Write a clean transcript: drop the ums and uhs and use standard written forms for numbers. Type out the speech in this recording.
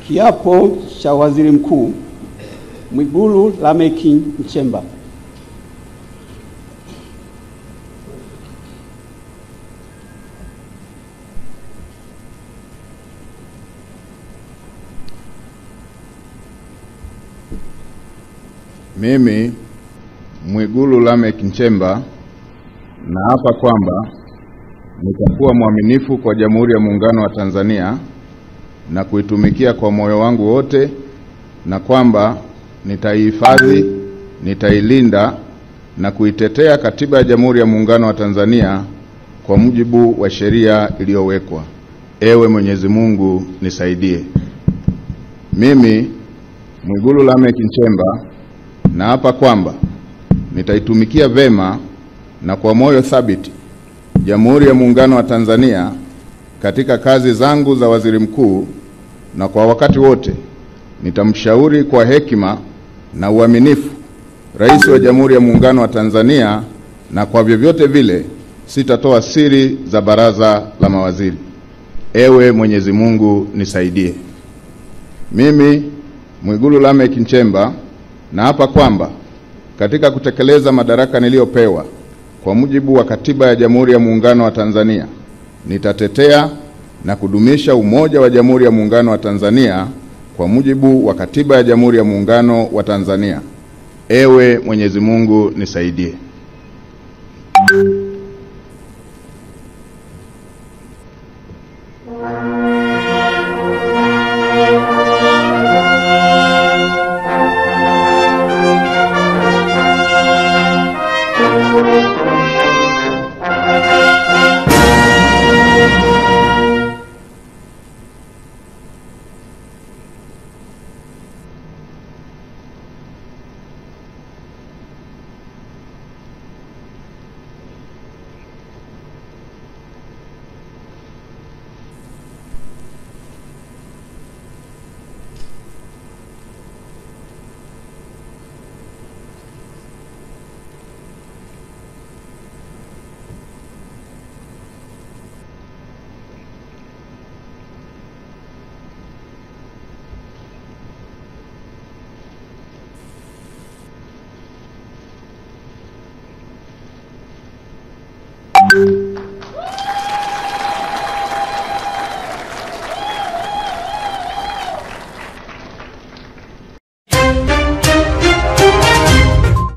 Kiapo cha Waziri Mkuu Mwigulu Lameck Nchemba. Mimi Mwigulu Lameck Nchemba naapa kwamba nitakuwa mwaminifu kwa Jamhuri ya Muungano wa Tanzania na kuitumikia kwa moyo wangu wote, na kwamba nitaihifadhi, nitailinda na kuitetea Katiba ya Jamhuri ya Muungano wa Tanzania kwa mujibu wa sheria iliyowekwa. Ewe Mwenyezi Mungu nisaidie. Mimi Mwigulu Lameck Nchemba naapa kwamba nitaitumikia vema na kwa moyo thabiti Jamhuri ya Muungano wa Tanzania katika kazi zangu za waziri mkuu, na kwa wakati wote nitamshauri kwa hekima na uaminifu Rais wa Jamhuri ya Muungano wa Tanzania, na kwa vyovyote vile sitatoa siri za baraza la mawaziri. Ewe Mwenyezi Mungu nisaidie. Mimi Mwigulu Lameck Nchemba naapa kwamba katika kutekeleza madaraka niliyopewa kwa mujibu wa Katiba ya Jamhuri ya Muungano wa Tanzania, nitatetea na kudumisha umoja wa Jamhuri ya Muungano wa Tanzania kwa mujibu wa Katiba ya Jamhuri ya Muungano wa Tanzania. Ewe Mwenyezi Mungu nisaidie. you